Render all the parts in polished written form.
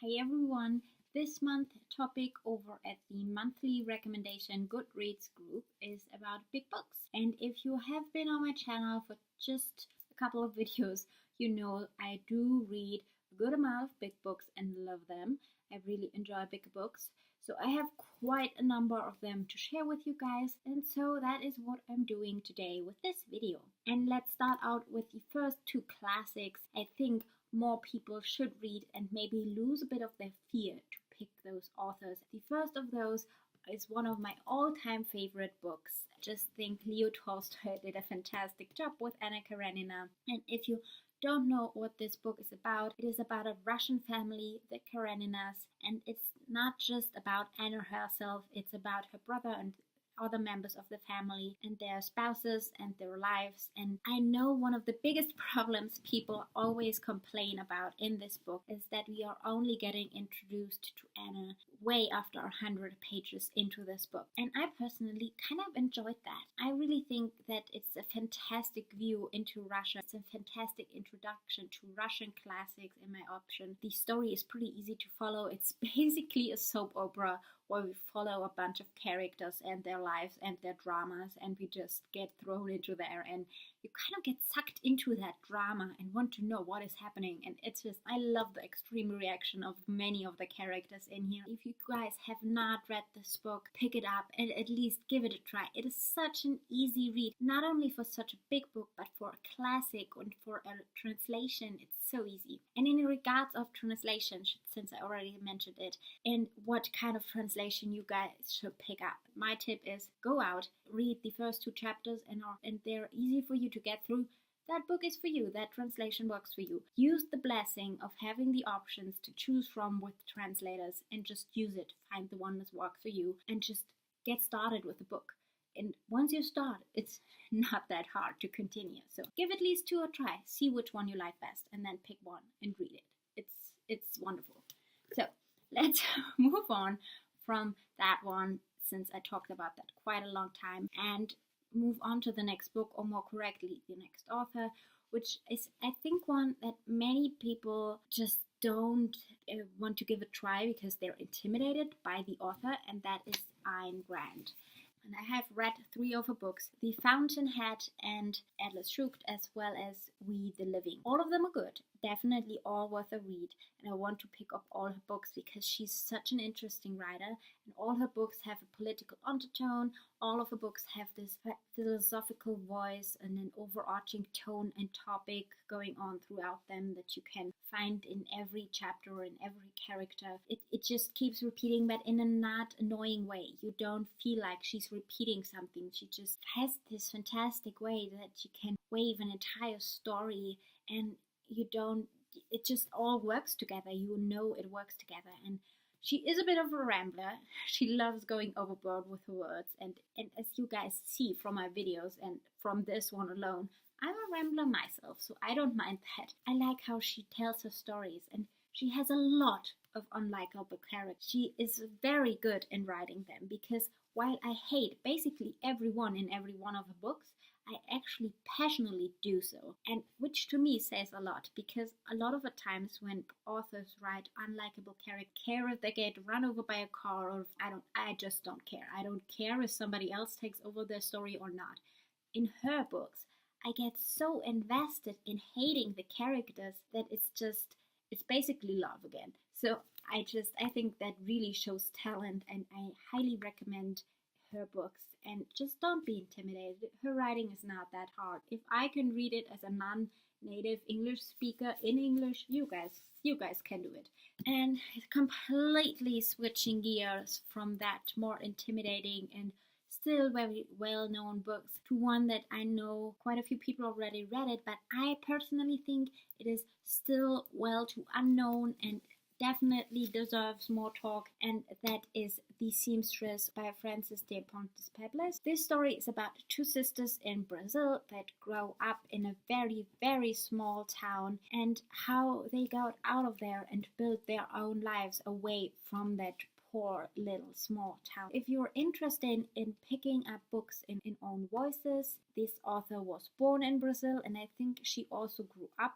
Hi everyone. This month topic over at the monthly recommendation Goodreads group is about big books. And if you have been on my channel for just a couple of videos, you know I do read a good amount of big books and love them. I really enjoy big books. So I have quite a number of them to share with you guys, and so that is what I'm doing today with this video. And let's start out with the first two classics I think more people should read and maybe lose a bit of their fear to pick those authors. The first of those is one of my all-time favorite books. I just think Leo Tolstoy did a fantastic job with Anna Karenina. And if you don't know what this book is about, it is about a Russian family, the Kareninas, and it's not just about Anna herself, it's about her brother and other members of the family and their spouses and their lives. And I know one of the biggest problems people always complain about in this book is that we are only getting introduced to Anna way after 100 pages into this book. And I personally kind of enjoyed that. I really think that it's a fantastic view into Russia. It's a fantastic introduction to Russian classics in my option. The story is pretty easy to follow. It's basically a soap opera where we follow a bunch of characters and their lives and their dramas, and we just get thrown into there, and you kind of get sucked into that drama and want to know what is happening. And it's just, I love the extreme reaction of many of the characters in here. If you guys have not read this book, pick it up and at least give it a try. It is such an easy read, not only for such a big book, but for a classic and for a translation. It's so easy. And in regards of translation, since I already mentioned it, and what kind of translation you guys should pick up, my tip is go out, read the first two chapters, and they're easy for you to get through. That book is for you. That translation works for you. Use the blessing of having the options to choose from with translators and just use it. Find the one that works for you and just get started with the book. And once you start, it's not that hard to continue. So give at least two a try. See which one you like best, and then pick one and read it. It's wonderful. So let's move on from that one, since I talked about that quite a long time, and move on to the next book, or more correctly, the next author, which is, I think, one that many people just don't want to give a try because they're intimidated by the author, and that is Ayn Rand. And I have read three of her books, The Fountainhead and Atlas Shrugged, as well as We the Living. All of them are good, definitely all worth a read, and I want to pick up all her books because she's such an interesting writer, and all her books have a political undertone. All of her books have this philosophical voice and an overarching tone and topic going on throughout them that you can find in every chapter or in every character. It just keeps repeating, but in a not annoying way. You don't feel like she's repeating something. She just has this fantastic way that you can weave an entire story, and it just all works together. You know it works together. And she is a bit of a rambler. She loves going overboard with her words, and as you guys see from my videos and from this one alone, I'm a rambler myself, so I don't mind that. I like how she tells her stories, and she has a lot of unlikable characters. She is very good in writing them, because while I hate basically everyone in every one of her books, I actually passionately do so, and which to me says a lot, because a lot of the times when authors write unlikable characters, if they get run over by a car, or I just don't care. I don't care if somebody else takes over their story or not. In her books, I get so invested in hating the characters that it's basically love again. So I think that really shows talent, and I highly recommend her books. And just don't be intimidated. Her writing is not that hard. If I can read it as a non-native English speaker in English, you guys can do it. And completely switching gears from that more intimidating and still very well-known books to one that I know quite a few people already read it, but I personally think it is still well too unknown and definitely deserves more talk, and that is The Seamstress by Frances de Pontes Pebles. This story is about two sisters in Brazil that grow up in a very, very small town, and how they got out of there and built their own lives away from that poor little small town. If you're interested in picking up books in own voices, this author was born in Brazil, and I think she also grew up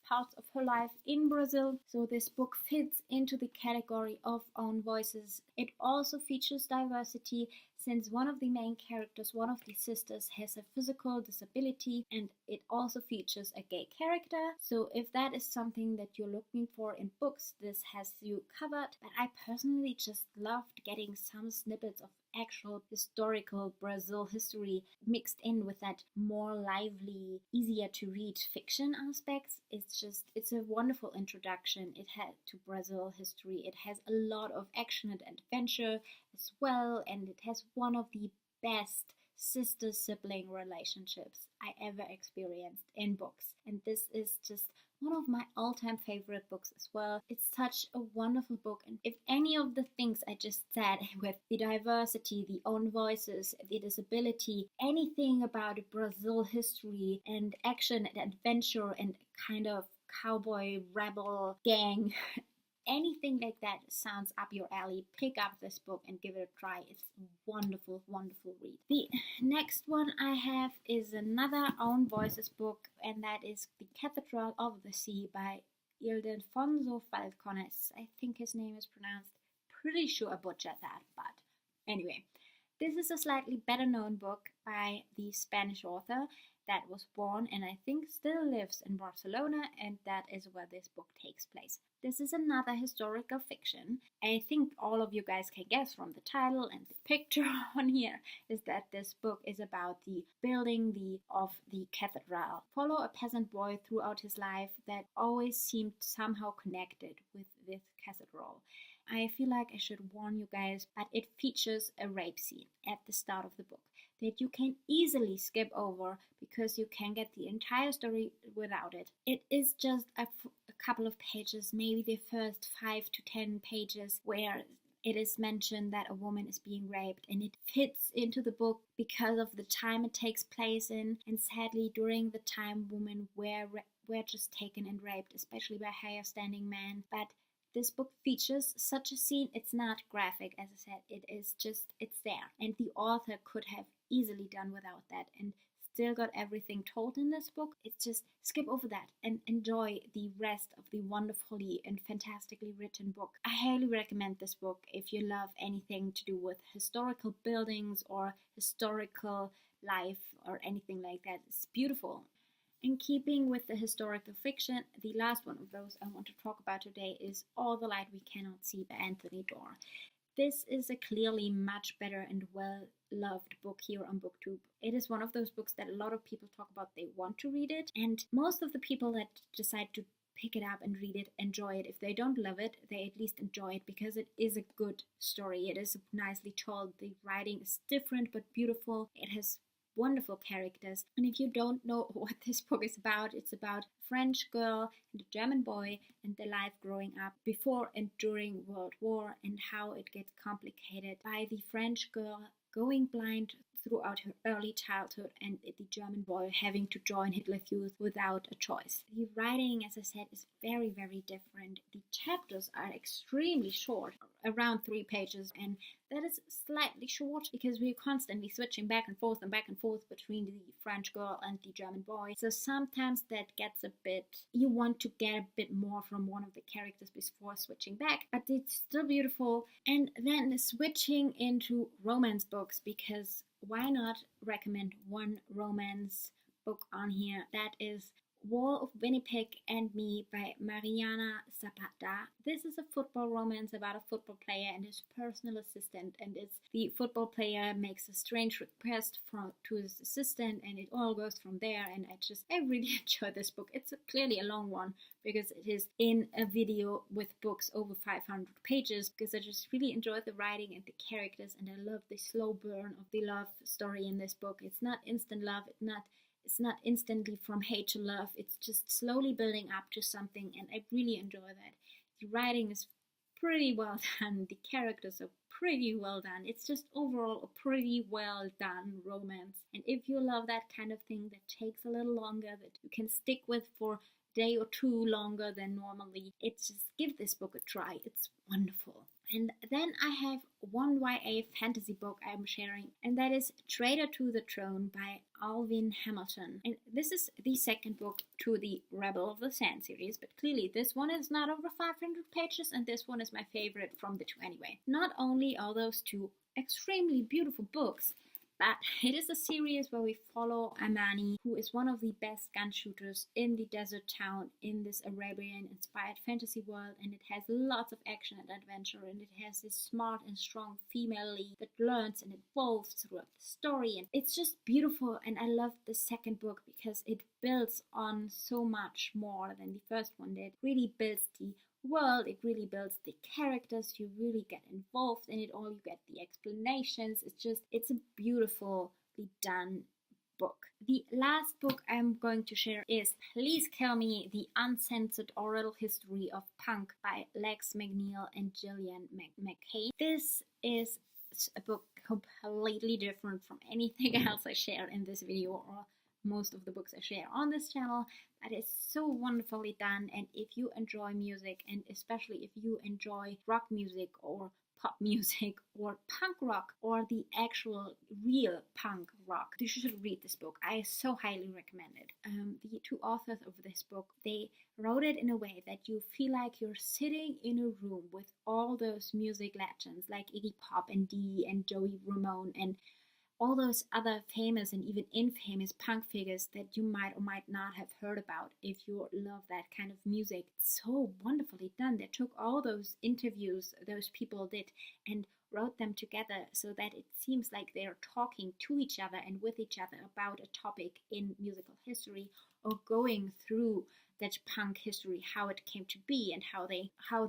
parts of her life in Brazil. So this book fits into the category of own voices. It also features diversity, since one of the main characters, one of the sisters, has a physical disability, and it also features a gay character. So if that is something that you're looking for in books, this has you covered. But I personally just loved getting some snippets of actual historical Brazil history mixed in with that more lively, easier to read fiction aspects. It's a wonderful introduction it had to Brazil history. It has a lot of action and adventure as well, and it has one of the best sister sibling relationships I ever experienced in books. And this is just one of my all-time favorite books as well. It's such a wonderful book, and if any of the things I just said with the diversity, the own voices, the disability, anything about Brazil history and action and adventure and kind of cowboy rebel gang anything like that sounds up your alley, pick up this book and give it a try. It's a wonderful, wonderful read. The next one I have is another own voices book, and that is The Cathedral of the Sea by Ildefonso Falcones. I think his name is pronounced. Pretty sure I butchered that, but anyway. This is a slightly better known book by the Spanish author that was born and I think still lives in Barcelona, and that is where this book takes place. This is another historical fiction. I think all of you guys can guess from the title and the picture on here is that this book is about the building of the cathedral. Follow a peasant boy throughout his life that always seemed somehow connected with this cathedral. I feel like I should warn you guys, but it features a rape scene at the start of the book that you can easily skip over because you can get the entire story without it. It is just a couple of pages, maybe the first 5 to 10 pages, where it is mentioned that a woman is being raped, and it fits into the book because of the time it takes place in, and sadly during the time women were just taken and raped, especially by higher standing men. But this book features such a scene. It's not graphic, as I said, it's there. And the author could have easily done without that and still got everything told in this book. It's just skip over that and enjoy the rest of the wonderfully and fantastically written book. I highly recommend this book if you love anything to do with historical buildings or historical life or anything like that. It's beautiful. In keeping with the historical fiction, the last one of those I want to talk about today is All the Light We Cannot See by Anthony Doerr. This is a clearly much better and well-loved book here on BookTube. It is one of those books that a lot of people talk about they want to read it, and most of the people that decide to pick it up and read it enjoy it. If they don't love it, they at least enjoy it because it is a good story. It is nicely told. The writing is different but beautiful. It has wonderful characters. And if you don't know what this book is about, it's about a French girl and a German boy and their life growing up before and during World War, and how it gets complicated by the French girl going blind throughout her early childhood and the German boy having to join Hitler's Youth without a choice. The writing, as I said, is very, very different. The chapters are extremely short, around 3 pages, and that is slightly short because we're constantly switching back and forth between the French girl and the German boy. So sometimes that gets a bit, you want to get a bit more from one of the characters before switching back, but it's still beautiful. And then switching into romance books, because why not recommend one romance book on here? That is Wall of Winnipeg and Me by Mariana Zapata. This is a football romance about a football player and his personal assistant, and it's the football player makes a strange request to his assistant, and it all goes from there. And I really enjoy this book. It's clearly a long one because it is in a video with books over 500 pages, because I just really enjoy the writing and the characters, and I love the slow burn of the love story in this book. It's not instant love, it's not instantly from hate to love. It's just slowly building up to something, and I really enjoy that. The writing is pretty well done. The characters are pretty well done. It's just overall a pretty well done romance. And if you love that kind of thing that takes a little longer, that you can stick with for day or two longer than normally. It's just give this book a try. It's wonderful. And then I have one YA fantasy book I'm sharing, and that is Traitor to the Throne by Alvin Hamilton. And this is the second book to the Rebel of the Sand series, but clearly this one is not over 500 pages, and this one is my favorite from the two anyway. Not only are those two extremely beautiful books, but it is a series where we follow Amani, who is one of the best gun shooters in the desert town in this Arabian-inspired fantasy world, and it has lots of action and adventure, and it has this smart and strong female lead that learns and evolves throughout the story, and it's just beautiful. And I love the second book because it builds on so much more than the first one did. It really builds the world, it really builds the characters, you really get involved in it all, you get the explanations. It's a beautifully done book. The last book I'm going to share is Please Kill Me, The Uncensored Oral History of Punk by Lex McNeil and Gillian McCain. This is a book completely different from anything else I share in this video, or most of the books I share on this channel. That is so wonderfully done, and if you enjoy music, and especially if you enjoy rock music or pop music or punk rock or the actual real punk rock, you should read this book. I so highly recommend it. The two authors of this book, they wrote it in a way that you feel like you're sitting in a room with all those music legends like Iggy Pop and Dee and Joey Ramone and all those other famous and even infamous punk figures that you might or might not have heard about if you love that kind of music. It's so wonderfully done. They took all those interviews those people did and wrote them together so that it seems like they're talking to each other and with each other about a topic in musical history, or going through that punk history, how it came to be and how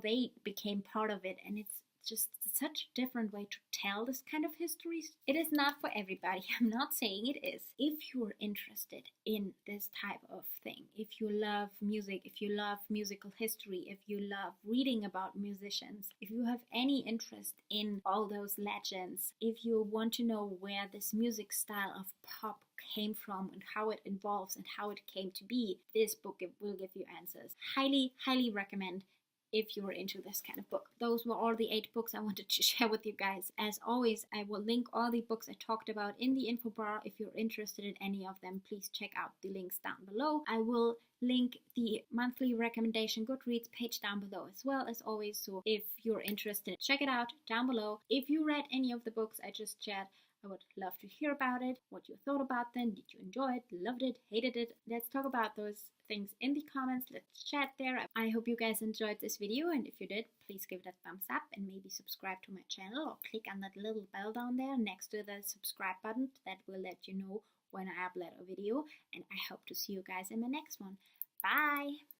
they became part of it. And it's just such a different way to tell this kind of histories. It is not for everybody. I'm not saying it is. If you're interested in this type of thing, if you love music, if you love musical history, if you love reading about musicians, if you have any interest in all those legends, if you want to know where this music style of pop came from and how it evolves and how it came to be, this book will give you answers. Highly, highly recommend if you were into this kind of book. Those were all the 8 books I wanted to share with you guys. As always, I will link all the books I talked about in the info bar. If you're interested in any of them, please check out the links down below. I will link the monthly recommendation Goodreads page down below as well, as always. So if you're interested, check it out down below. If you read any of the books I just shared, I would love to hear about it, what you thought about them. Did you enjoy it, loved it, hated it? Let's talk about those things in the comments. Let's chat there. I hope you guys enjoyed this video, and if you did, please give it a thumbs up and maybe subscribe to my channel, or click on that little bell down there next to the subscribe button. That will let you know when I upload a video, and I hope to see you guys in my next one. Bye!